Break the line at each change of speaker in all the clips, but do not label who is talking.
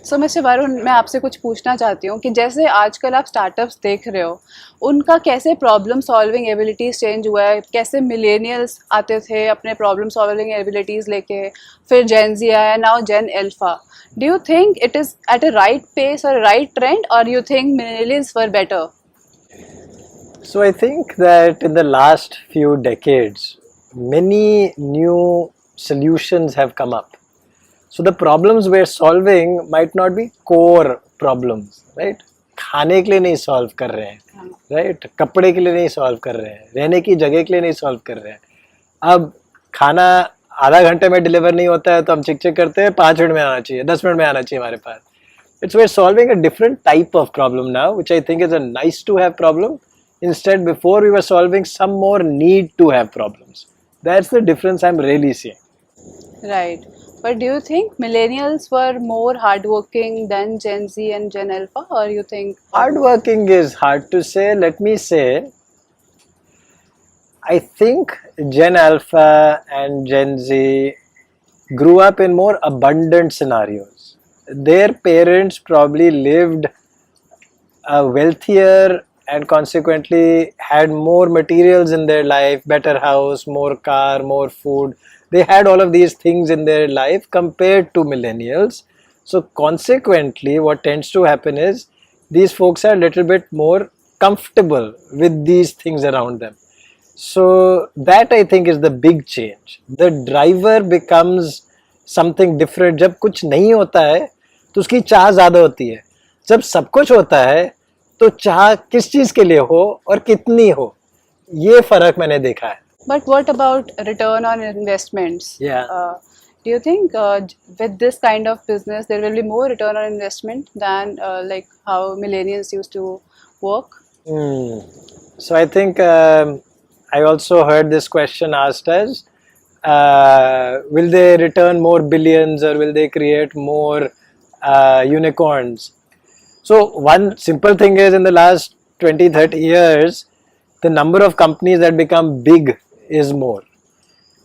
सो mister Varun, मैं आपसे कुछ पूछना चाहती हूँ कि जैसे आजकल आप स्टार्टअप्स देख रहे हो, उनका कैसे प्रॉब्लम सॉल्विंग एबिलिटीज़ चेंज हुआ है? कैसे मिलेनियल्स आते थे अपने प्रॉब्लम सॉल्विंग एबिलिटीज़ लेके, फिर जेन जी आया, now Gen Alpha. Do you think it is at a right pace और राइट ट्रेंड, और you think millennials were better?
So I think that in the last few decades, many new solutions have come up. So the problems we're solving might not be core problems, right? खाने के लिए नहीं solve कर रहे हैं, right? कपड़े के लिए नहीं सॉल्व कर रहे हैं, रहने की जगह के लिए नहीं सॉल्व कर रहे हैं. अब खाना आधा घंटे में डिलीवर नहीं होता है तो हम चिक चिक करते हैं 5 मिनट में आना चाहिए, 10 मिनट में आना चाहिए हमारे पास. It's we're solving a different type of problem now, which I think is a nice to have problem. Instead, before we were solving some more need to have problems. That's the difference I'm really seeing.
Right. But do you think millennials were more hardworking than Gen Z and Gen Alpha, or you think
Hardworking is hard to say. Let me say, I think Gen Alpha and Gen Z grew up in more abundant scenarios. Their parents probably lived a wealthier and consequently had more materials in their life, better house, more car, more food. They had all of these things in their life compared to millennials. So consequently, what tends to happen is these folks are a little bit more comfortable with these things around them. So that I think is the big change. The driver becomes something different. जब कुछ नहीं होता है तो उसकी चाह ज़्यादा होती है. जब सब कुछ होता है तो चाह किस चीज़ के लिए हो और कितनी हो, ये फर्क मैंने देखा है.
But what about return on investments?
Yeah.
Do you think with this kind of business there will be more return on investment than like how millennials used to work?
So I think I also heard this question asked as, will they return more billions or will they create more unicorns? So one simple thing is, in the last 20-30 years, the number of companies that become big is more.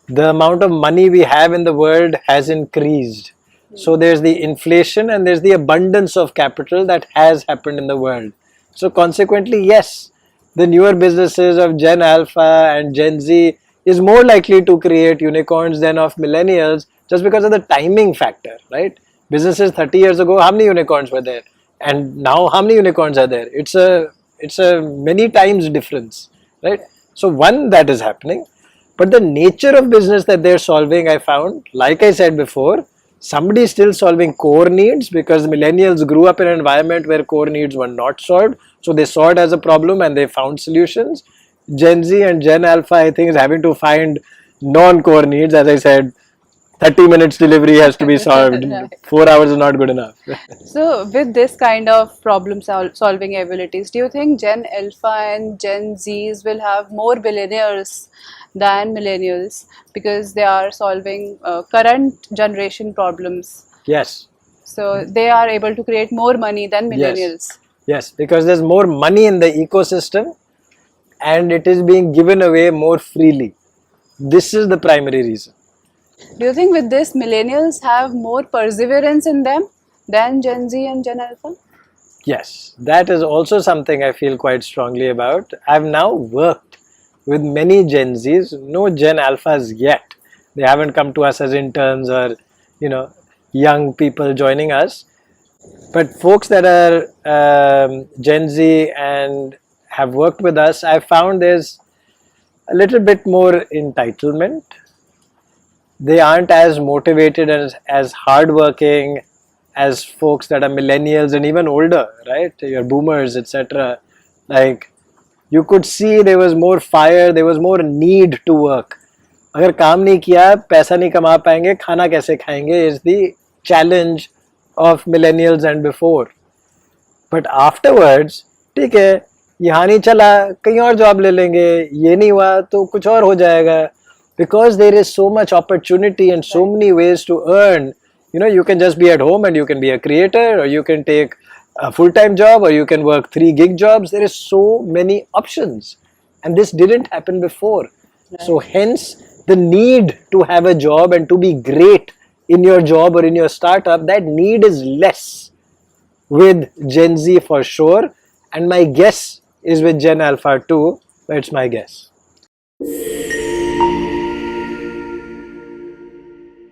The amount of money we have in the world has increased. So there's the inflation and there's the abundance of capital that has happened in the world. So consequently, yes, the newer businesses of Gen Alpha and Gen Z is more likely to create unicorns than of millennials, just because of the timing factor, right? Businesses 30 years ago, how many unicorns were there? And now how many unicorns are there? It's a many times difference, right? So one, that is happening. But the nature of business that they're solving, I found, like I said before, somebody is still solving core needs, because millennials grew up in an environment where core needs were not solved. So they saw it as a problem and they found solutions. Gen Z and Gen Alpha, I think, is having to find non-core needs. As I said, 30 minutes delivery has to be solved.
Right.
4 hours is not good enough.
So with this kind of problem solving abilities, do you think Gen Alpha and Gen Zs will have more billionaires than millennials because they are solving current generation problems?
Yes.
So they are able to create more money than millennials.
Yes, because there's more money in the ecosystem and it is being given away more freely. This is the primary reason.
Do you think with this millennials have more perseverance in them than Gen Z and Gen Alpha?
Yes, that is also something I feel quite strongly about. I've now worked with many Gen Zs, no Gen Alphas yet. They haven't come to us as interns or, young people joining us. But folks that are Gen Z and have worked with us, I found there's a little bit more entitlement. They aren't as motivated and as hardworking as folks that are millennials and even older, right? Your boomers, etc. Like, you could see there was more fire, there was more need to work. अगर काम नहीं किया, पैसा नहीं कमा पाएंगे, खाना कैसे खाएंगे is the challenge of millennials and before. But afterwards, ठीक है, यहाँ नहीं चला, कहीं और जॉब ले लेंगे, ये नहीं हुआ तो कुछ और हो जाएगा. Because there is so much opportunity and so many ways to earn, you can just be at home and you can be a creator, or you can take a full-time job, or you can work 3 gig jobs. There is so many options, and this didn't happen before. Right. So hence the need to have a job and to be great in your job or in your startup, that need is less with Gen Z for sure, and my guess is with Gen Alpha too, but it's my guess.